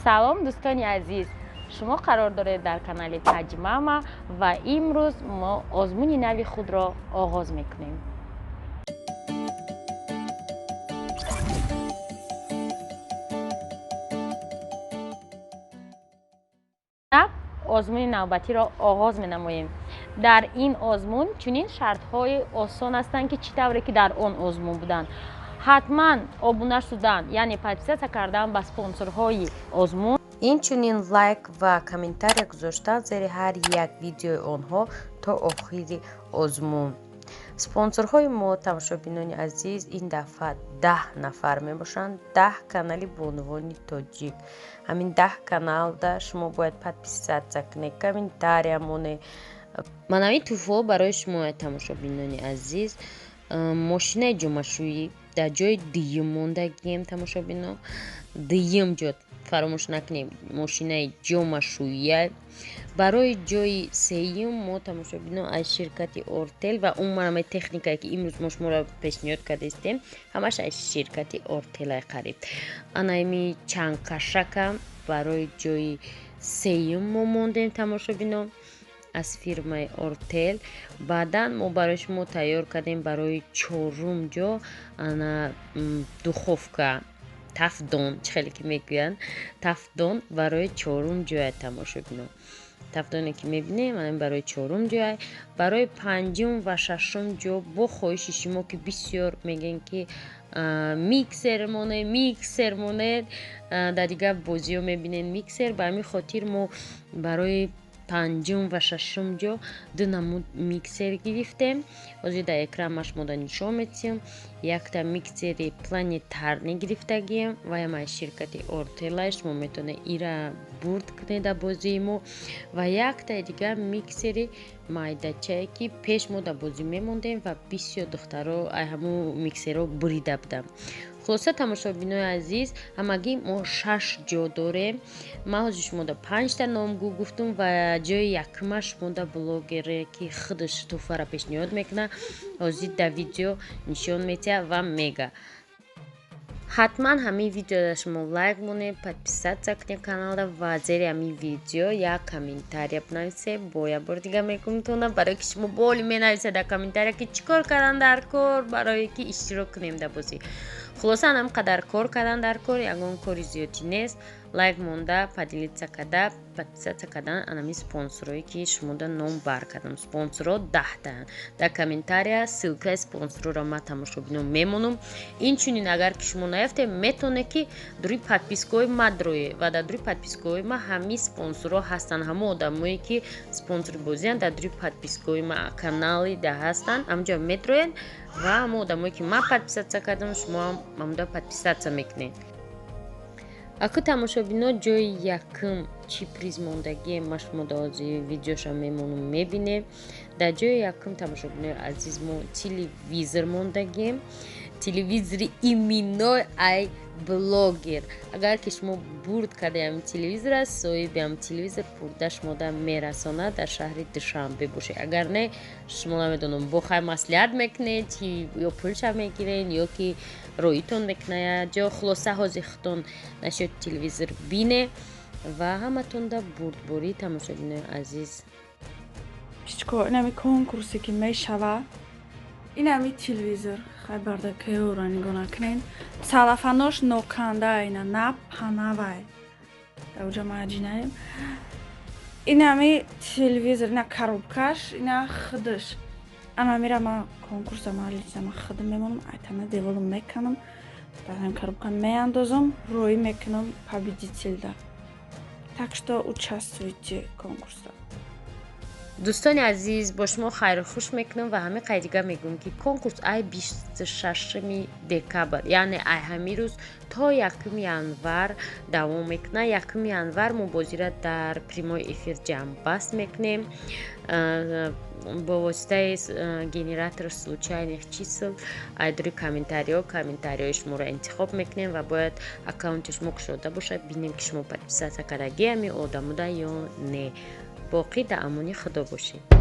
سلام دوستان عزیز، شما قرار دارید در کانال تجمع و امروز ما آزمون نوی خود را آغاز میکنیم. آزمون نوبتی را آغاز می نماییم. در این آزمون چنین شرط های آسان هستند که چطوری که در آن آزمون بودن. حتما ابونه شدن یعنی پادپیسات کردن به اسپانسرهای آزمون، این چنین لایک و کامنتاری گذاشتن زیر هر یک ویدیو آنها تا آخر آزمون. اسپانسرهای ما تماشابینان عزیز این دفعه 10 نفر می باشند. 10 کانالی به عنوان تاجیک. همین 10 کانال دا شما باید подписаться کنید. کامنتاریمون منوی توفو برای شما تماشابینان عزیز. ماشین جمعشویی در جای دیم موندگیم تماشابینا. دیم جد فراموش نکنیم ماشین جمعشویی. برای جای سوم ما تماشابینا از شرکت اورتل و اون منم تکنیکی که امروز ما شما را پیشنهاد کرده استیم همش از شرکت اورتل قریب. انایمی چند کشکم برای جای سوم ما موندیم تماشابینا از فیرمای اورتل. بعدا ما برای شما تیار کردیم برای چهارم جا انا دخوفکا تفدون خیلی که میگوین تفدون برای چهارم جای تماشابینا. تفدونی که میبینیم من برای چهارم جای، برای پنجم و ششم جا با خواهش شما که بسیار میگن که میکسر مونه در دیگه بازی ها میبینین میکسر. به همین خاطر ما برای پنجم و ششم جا دو نمود میکسر گرفتیم. از در اکرامش ما نشون میدیم. یک تا میکسر پلانتارنی گرفتگیم و یا شرکت اورتلش ما میتونه ایرا برد کنه در بازی ما و یک تا دیگه میکسر مایدچه که پیش ما در بازی میموندیم و بسیار دخترها همو میکسر رو بریده بودم. خلاصه تماشابینای عزیز همگی ما 6 جا داریم. ما از شما دا 5 تا نامگو گفتم و جای یکمش ما دا بلاگره که خودش توفه را پیشنهاد میکنه از در ویدیو نشون میده و میگه. حتما همین ویدیو دا شما لایک مونه подписаться کنید کانال و زیر همین ویدیو یک کامنتاری بنویسه. باید بار دیگه میگم تونه برای که شما بالی مینویسه در کامنتاری که چیکار کردن در کار برای که اشتراک کنیم در بازی. خلاصا هم قدر کار کردن در کار یگان کاری زیادی نیست. لایک مونده پدیلیت کده подписаться کردن انمی سپانسرایی که شما دا نام بر کردم. سپانسرها 10 تا در کامنتاری سیلکای سپانسر را ما تماشابینم میمونم. این چونین اگر که شما نیفته میتونه که دوری подпискای ما دروی و در دوری подпискای ما همی سپانسرها هستن. همه آدمایی که سپانسر بازی در دوری подпискای ما کانالی ده هستن همجا میدروین و همه آدمایی که ما подписаться کردم شما هم دا подписаться میکنین. اکو تماشابینا جای یکم چی پریز موندگی ما شما دا از ویدیوشا میمونم میبینه. در جای یکم تماشابینا عزیز ما تلویزر موندگیم. تلویزری ایمینای ای بلاگر. اگر که شما برد کرده هم تلویزر است صاحب هم تلویزر بردش ماده میرسانه در شهر دوشنبه باشه. اگر نه شما نمیدونم بخواه مصلحت میکنید یا پولش میگیرین یا که رویتون میکنه جا خلاصه حاضیختون نشد تلویزر بینه و همه تون دا بردباری تماشابین عزیز. پیچکو اینمی کنکورسی که میشوه اینمی تلویزر خیلی برده که او را نگاه نکنین. سلفانوش نوکنده اینا نه پناوی در اوجا ماجیناییم. اینمی تلویزر اینا کاروبکاش اینا خودش انا میرم ما کنکورس مالیزم ما خودم میمونم ایتانه دیولم میکنم در هم коробка میاندازم روی میکنم победитель да. Так что участвуйте в конкурсе. دوستان عزیز با شما خیر خوش میکنم و همه قیدیگه میگم که کنکورس ای 26 دکبر یعنی ای همین روز تا 1 ینور دوام میکنه. 1 ینور ما بازی را در پریمای افیر جمع بست میکنیم با واسطه گنراتور случайных чисел. ایدری کامنتاری شما را انتخاب میکنیم و باید اکاونت شما شده باشه ببینیم که شما подписаться کردگی همی آدم ده یا نه. باقی در امانی خدا باشید.